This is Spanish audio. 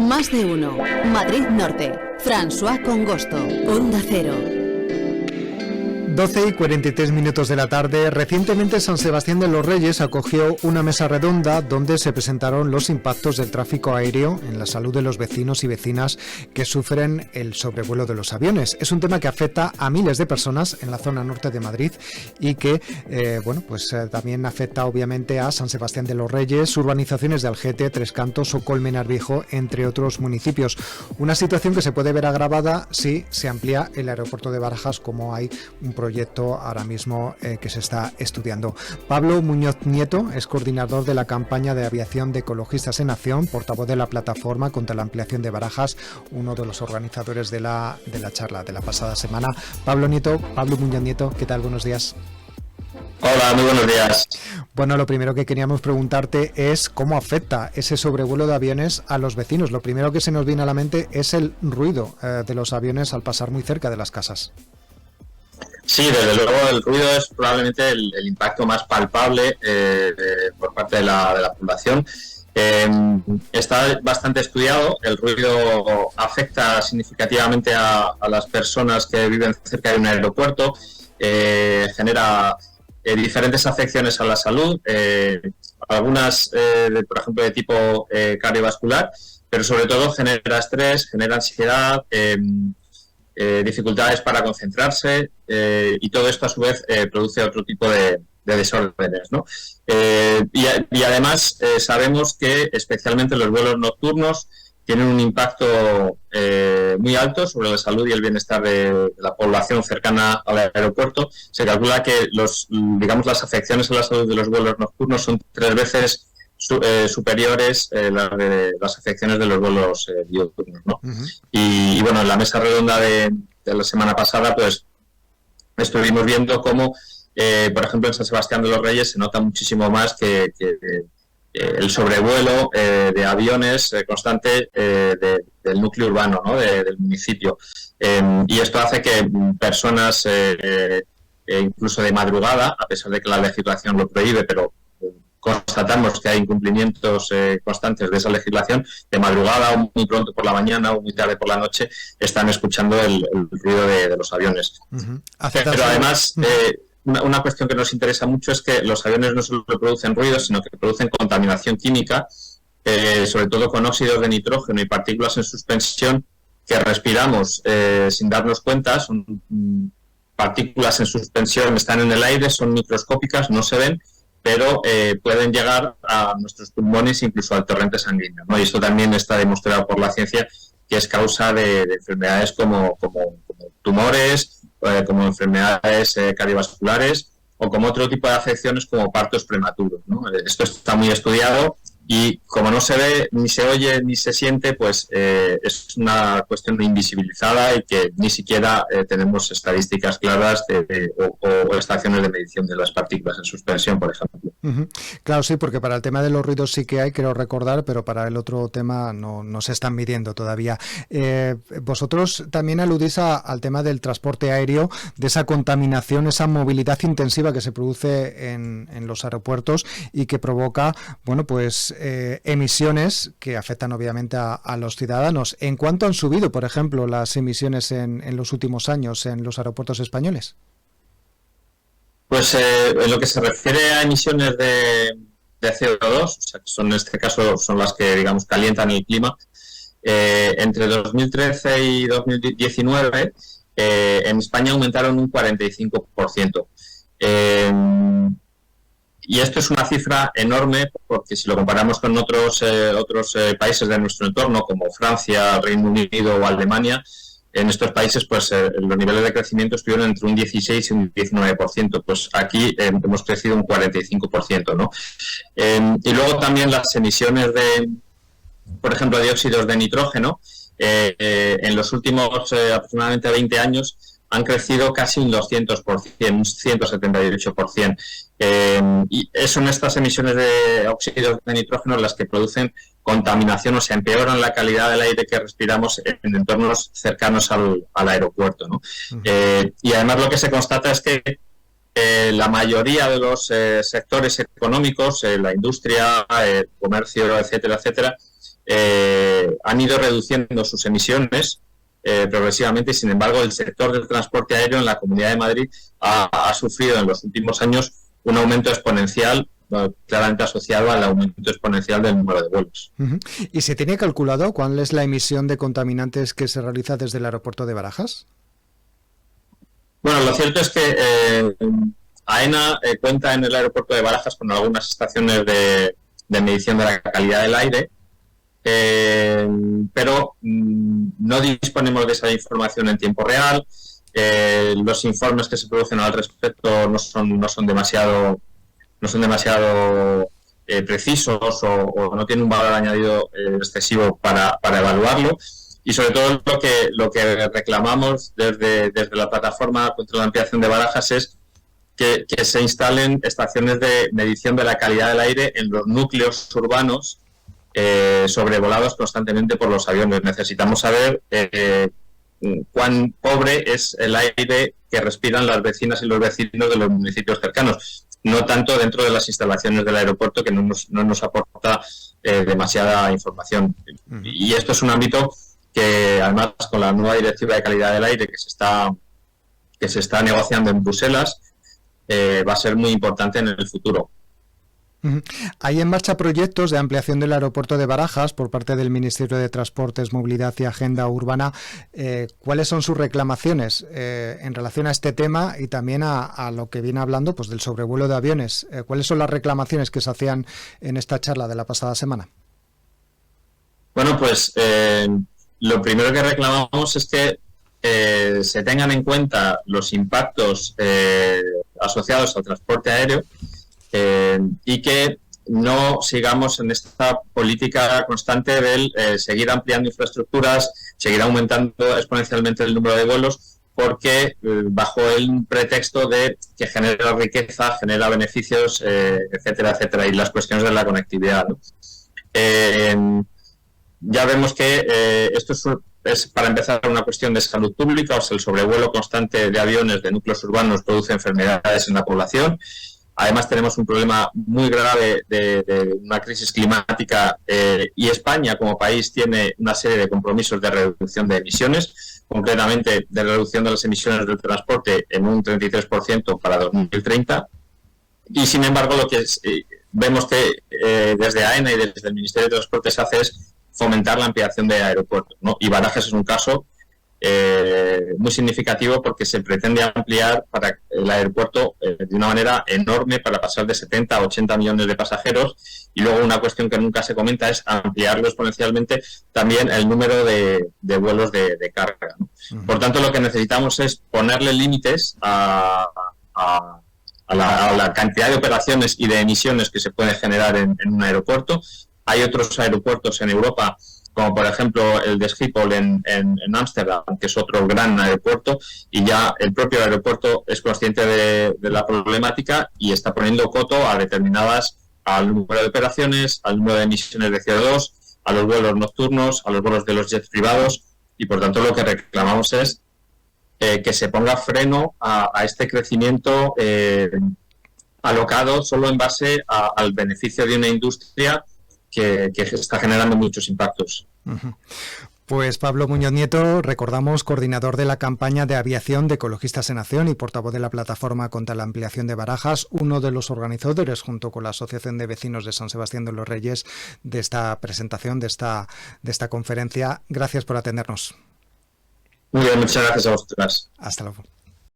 Más de uno. Madrid Norte. François Congosto. Onda Cero. 12:43 de la tarde. Recientemente San Sebastián de los Reyes acogió una mesa redonda donde se presentaron los impactos del tráfico aéreo en la salud de los vecinos y vecinas que sufren el sobrevuelo de los aviones. Es un tema que afecta a miles de personas en la zona norte de Madrid y que también afecta obviamente a San Sebastián de los Reyes, urbanizaciones de Algete, Tres Cantos o Colmenar Viejo, entre otros municipios. Una situación que se puede ver agravada si se amplía el aeropuerto de Barajas, como hay un proyecto ahora mismo que se está estudiando. Pablo Muñoz Nieto es coordinador de la campaña de aviación de Ecologistas en Acción, portavoz de la plataforma contra la ampliación de Barajas, uno de los organizadores de la charla de la pasada semana. Pablo Muñoz Nieto, ¿qué tal? Buenos días. Hola, muy buenos días. Bueno, lo primero que queríamos preguntarte es cómo afecta ese sobrevuelo de aviones a los vecinos. Lo primero que se nos viene a la mente es el ruido de los aviones al pasar muy cerca de las casas. Sí, desde luego el ruido es probablemente el impacto más palpable por parte de la población. Está bastante estudiado. El ruido afecta significativamente a las personas que viven cerca de un aeropuerto, genera diferentes afecciones a la salud, algunas, por ejemplo, de tipo cardiovascular, pero sobre todo genera estrés, genera ansiedad, dificultades para concentrarse, y todo esto a su vez produce otro tipo de desórdenes, ¿no? Y además sabemos que especialmente los vuelos nocturnos tienen un impacto muy alto sobre la salud y el bienestar de la población cercana al aeropuerto. Se calcula que las afecciones a la salud de los vuelos nocturnos son 3 veces superiores las afecciones de los vuelos diurnos, ¿no? Uh-huh. Y bueno, en la mesa redonda de la semana pasada, pues estuvimos viendo cómo, por ejemplo, en San Sebastián de los Reyes se nota muchísimo más que el sobrevuelo de aviones constante del núcleo urbano, ¿no? Del municipio. Y esto hace que personas, incluso de madrugada, a pesar de que la legislación lo prohíbe, pero constatamos que hay incumplimientos constantes de esa legislación, de madrugada o muy pronto por la mañana o muy tarde por la noche, están escuchando el ruido de los aviones. Uh-huh. Pero además, una cuestión que nos interesa mucho es que los aviones no solo producen ruido, sino que producen contaminación química, sobre todo con óxidos de nitrógeno y partículas en suspensión que respiramos sin darnos cuenta. Son partículas en suspensión, están en el aire, son microscópicas, no se ven, pero pueden llegar a nuestros pulmones, incluso al torrente sanguíneo, ¿no? Y esto también está demostrado por la ciencia que es causa de enfermedades como tumores, como enfermedades cardiovasculares o como otro tipo de afecciones como partos prematuros, ¿no? Esto está muy estudiado y como no se ve, ni se oye, ni se siente, pues es una cuestión invisibilizada y que ni siquiera tenemos estadísticas claras o estaciones de medición de las partículas en suspensión, por ejemplo. Uh-huh. Claro, sí, porque para el tema de los ruidos sí que hay, quiero recordar, pero para el otro tema no se están midiendo todavía. Vosotros también aludís al tema del transporte aéreo, de esa contaminación, esa movilidad intensiva que se produce en los aeropuertos y que provoca, bueno, pues emisiones que afectan obviamente a los ciudadanos. ¿En cuánto han subido, por ejemplo, las emisiones en los últimos años en los aeropuertos españoles? Pues en lo que se refiere a emisiones de CO2, o sea, que en este caso son las que, digamos, calientan el clima, entre 2013 y 2019 en España aumentaron un 45%. Y esto es una cifra enorme porque si lo comparamos con otros países de nuestro entorno, como Francia, Reino Unido o Alemania, en estos países pues los niveles de crecimiento estuvieron entre un 16 y un 19%. Pues aquí hemos crecido un 45%, ¿no? Y luego también las emisiones por ejemplo, de dióxidos de nitrógeno, en los últimos aproximadamente 20 años han crecido casi un 200%, un 178%. Y son estas emisiones de óxidos de nitrógeno las que producen contaminación, o sea, empeoran la calidad del aire que respiramos en entornos cercanos al aeropuerto, ¿no? Uh-huh. Y además lo que se constata es que la mayoría de los sectores económicos, la industria, el comercio, etcétera, han ido reduciendo sus emisiones progresivamente, y sin embargo el sector del transporte aéreo en la Comunidad de Madrid ha sufrido en los últimos años un aumento exponencial, claramente asociado al aumento exponencial del número de vuelos. ¿Y se tiene calculado cuál es la emisión de contaminantes que se realiza desde el aeropuerto de Barajas? Bueno, lo cierto es que AENA cuenta en el aeropuerto de Barajas con algunas estaciones de medición de la calidad del aire, pero no disponemos de esa información en tiempo real. Los informes que se producen al respecto no son demasiado precisos o no tienen un valor añadido excesivo para evaluarlo. Y sobre todo lo que reclamamos desde la plataforma contra la ampliación de Barajas es que se instalen estaciones de medición de la calidad del aire en los núcleos urbanos sobrevolados constantemente por los aviones. Necesitamos saber cuán pobre es el aire que respiran las vecinas y los vecinos de los municipios cercanos, no tanto dentro de las instalaciones del aeropuerto, que no nos aporta demasiada información. Y esto es un ámbito que, además, con la nueva directiva de calidad del aire que se está negociando en Bruselas, va a ser muy importante en el futuro. Hay en marcha proyectos de ampliación del aeropuerto de Barajas por parte del Ministerio de Transportes, Movilidad y Agenda Urbana. ¿Cuáles son sus reclamaciones en relación a este tema y también a lo que viene hablando, pues, del sobrevuelo de aviones? ¿Cuáles son las reclamaciones que se hacían en esta charla de la pasada semana? Bueno, pues lo primero que reclamamos es que se tengan en cuenta los impactos asociados al transporte aéreo y que no sigamos en esta política constante del seguir ampliando infraestructuras, seguir aumentando exponencialmente el número de vuelos, porque bajo el pretexto de que genera riqueza, genera beneficios, etcétera, etcétera, y las cuestiones de la conectividad, ¿no? Ya vemos que esto es, para empezar, una cuestión de salud pública. O sea, el sobrevuelo constante de aviones de núcleos urbanos produce enfermedades en la población. Además, tenemos un problema muy grave de una crisis climática, y España como país tiene una serie de compromisos de reducción de emisiones, concretamente de reducción de las emisiones del transporte en un 33% para 2030. Y, sin embargo, lo que vemos que desde AENA y desde el Ministerio de Transporte se hace es fomentar la ampliación de aeropuertos, ¿no? Y Barajas es un caso muy significativo, porque se pretende ampliar para el aeropuerto de una manera enorme, para pasar de 70 a 80 millones de pasajeros, y luego una cuestión que nunca se comenta es ampliarlo exponencialmente también el número de vuelos de carga, ¿no? Por tanto, lo que necesitamos es ponerle límites a la cantidad de operaciones y de emisiones que se puede generar en un aeropuerto. Hay otros aeropuertos en Europa, como por ejemplo el de Schiphol en Ámsterdam, que es otro gran aeropuerto, y ya el propio aeropuerto es consciente de la problemática y está poniendo coto a al número de operaciones, al número de emisiones de CO2, a los vuelos nocturnos, a los vuelos de los jets privados, y por tanto lo que reclamamos es que se ponga freno a este crecimiento alocado solo en base al beneficio de una industria que está generando muchos impactos. Pues Pablo Muñoz Nieto, recordamos, coordinador de la campaña de aviación de Ecologistas en Acción y portavoz de la plataforma contra la ampliación de Barajas, uno de los organizadores, junto con la Asociación de Vecinos de San Sebastián de los Reyes, de esta presentación, de esta conferencia. Gracias por atendernos. Muy bien, muchas gracias a vosotras. Hasta luego.